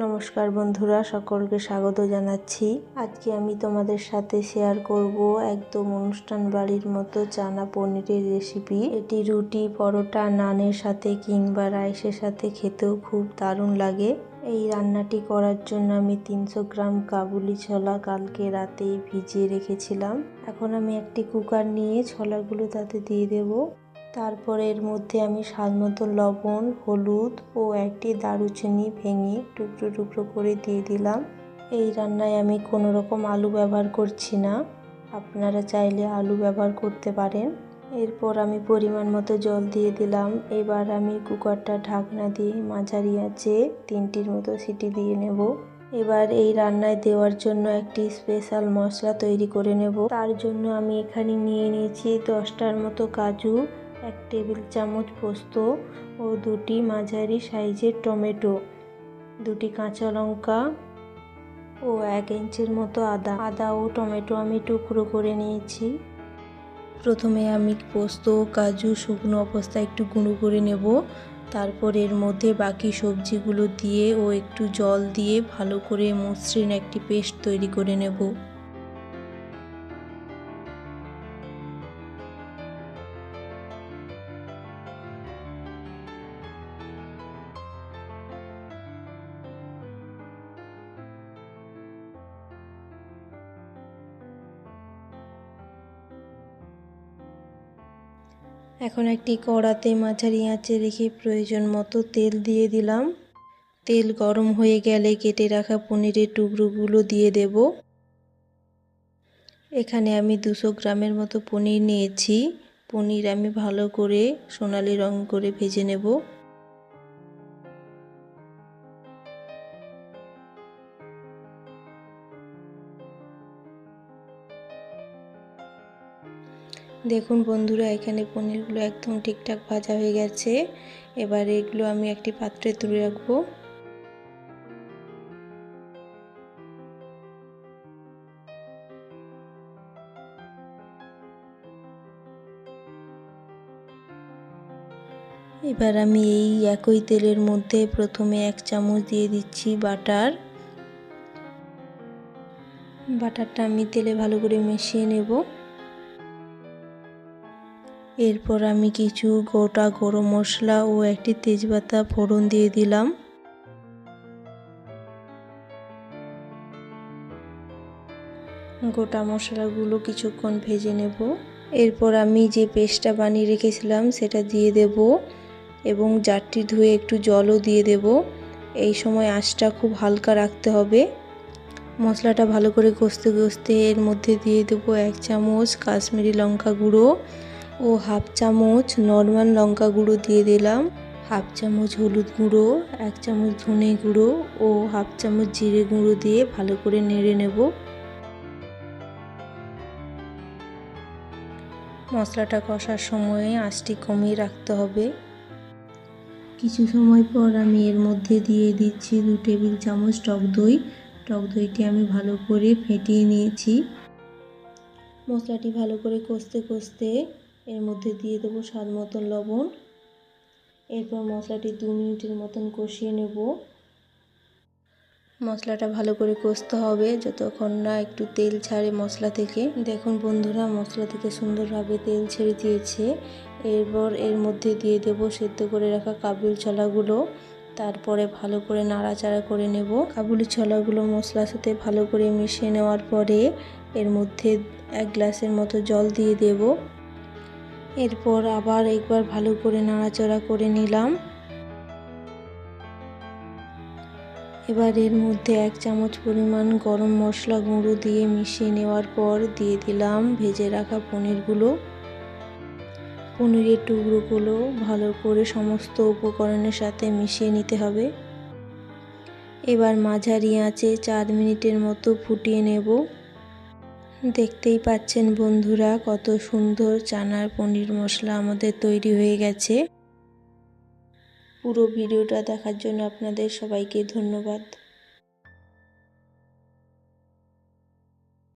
নমস্কার বন্ধুরা, সকলকে স্বাগত জানাচ্ছি। আজকে আমি তোমাদের সাথে শেয়ার করব একদম অনুষ্ঠান বাড়ির মতো চানা পনিরের রেসিপি। এটি রুটি, পরোটা, নানের সাথে কিংবা রাইসের সাথে খেতেও খুব দারুণ লাগে। এই রান্নাটি করার জন্য আমি 300 গ্রাম কাবুলি ছোলা কালকে রাতেই ভিজিয়ে রেখেছিলাম। এখন আমি একটি কুকার নিয়ে ছোলাগুলো তাতে দিয়ে দেব। তারপর এর মধ্যে আমি স্বাদমতো লবণ, হলুদ ও একটি দারুচিনি ভেঙে টুকরো টুকরো করে দিয়ে দিলাম। এই রান্নায় আমি কোনো রকম আলু ব্যবহার করছি না, আপনারা চাইলে আলু ব্যবহার করতে পারেন। এরপর আমি পরিমাণ মতো জল দিয়ে দিলাম। এবার আমি কুকারটা ঢাকনা দিয়ে মাঝারি আঁচে 3টির মতো সিটি দিয়ে নেব। এবার এই রান্নায় দেওয়ার জন্য একটি স্পেশাল মশলা তৈরি করে নেব। তার জন্য আমি এখানে নিয়ে নিয়েছি 10টার মতো কাজু, 1 টেবিল চামচ পোস্ত ও 2টি মাঝারি সাইজের টমেটো, 2টি কাঁচা লঙ্কা ও 1 ইঞ্চির মতো আদা ও টমেটো আমি টুকরো করে নিয়েছি। প্রথমে আমি পোস্ত ও কাজু শুকনো অবস্থায় একটু গুঁড়ো করে নেব। তারপর এর মধ্যে বাকি সবজিগুলো দিয়ে ও একটু জল দিয়ে ভালো করে মসৃণ একটি পেস্ট তৈরি করে নেব। এখন একটি কড়াতে মাঝারি আঁচে রেখে প্রয়োজন মতো তেল দিয়ে দিলাম। তেল গরম হয়ে গেলে কেটে রাখা পনিরের টুকরোগুলো দিয়ে দেব। এখানে আমি 200 গ্রামের মতো পনির নিয়েছি। পনির আমি ভালো করে সোনালি রং করে ভেজে নেব। দেখুন বন্ধুরা, এখানে পনিরগুলো একদম ঠিকঠাক ভাজা হয়ে গেছে। এবার এগুলো আমি একটি পাত্রে তুলে রাখবো। এবার আমি এই একই তেলের মধ্যে প্রথমে 1 চামচ দিয়ে দিচ্ছি বাটারটা আমি তেলে ভালো করে মিশিয়ে নেব। এরপর আমি কিছু গোটা গরম মশলা ও একটি তেজপাতা ফোড়ন দিয়ে দিলাম। গোটা মশলাগুলো কিছুক্ষণ ভেজে নেব। এরপর আমি যে পেস্টটা বানিয়ে রেখেছিলাম সেটা দিয়ে দেব এবং জারটি ধুয়ে একটু জলও দিয়ে দেব। এই সময় আঁচটা খুব হালকা রাখতে হবে। মশলাটা ভালো করে কষতে কষতে এর মধ্যে দিয়ে দেব 1 চামচ কাশ্মীরি লঙ্কা গুঁড়ো ও 1/2 চামচ নর্মাল লঙ্কা গুঁড়ো দিয়ে দিলাম। 1/2 চামচ হলুদ গুঁড়ো, 1 চামচ ধনে গুঁড়ো ও 1/2 চামচ জিরে গুঁড়ো দিয়ে ভালো করে নেড়ে নেব। মশলাটা কষার সময়ে আঁচটি কমিয়ে রাখতে হবে। কিছু সময় পর আমি এর মধ্যে দিয়ে দিচ্ছি 2 টেবিল চামচ টক দই। টক দইটি আমি ভালো করে ফেটিয়ে নিয়েছি। মশলাটি ভালো করে কষতে কষতে এর মধ্যে দিয়ে দেবো স্বাদ মতো লবণ। এরপর মশলাটি 2 মিনিটের মতন কষিয়ে নেব। মশলাটা ভালো করে কষতে হবে যতক্ষণ না একটু তেল ছাড়ে মশলা থেকে। দেখুন বন্ধুরা, মশলা থেকে সুন্দরভাবে তেল ছেড়ে দিয়েছে। এরপর এর মধ্যে দিয়ে দেব সেদ্ধ করে রাখা কাবুলি ছোলাগুলো। তারপরে ভালো করে নাড়াচাড়া করে নেব। কাবুলি ছোলাগুলো মশলার সাথে ভালো করে মিশিয়ে নেওয়ার পরে এর মধ্যে 1 গ্লাসের মতো জল দিয়ে দেব। এরপর আবার একবার ভালো করে নাড়াচাড়া করে নিলাম। এবার এর মধ্যে 1 চামচ পরিমাণ গরম মশলা গুঁড়ো দিয়ে মিশিয়ে নেওয়ার পর দিয়ে দিলাম ভেজে রাখা পনিরগুলো। পনিরের টুকরোগুলো ভালো করে সমস্ত উপকরণের সাথে মিশিয়ে নিতে হবে। এবার মাঝারি আঁচে 4 মিনিটের মতো ফুটিয়ে নেব। দেখতেই পাচ্ছেন বন্ধুরা, কত সুন্দর চানার পনির মশলা আমাদের তৈরি হয়ে গেছে। পুরো ভিডিওটা দেখার জন্য আপনাদের সবাইকে ধন্যবাদ।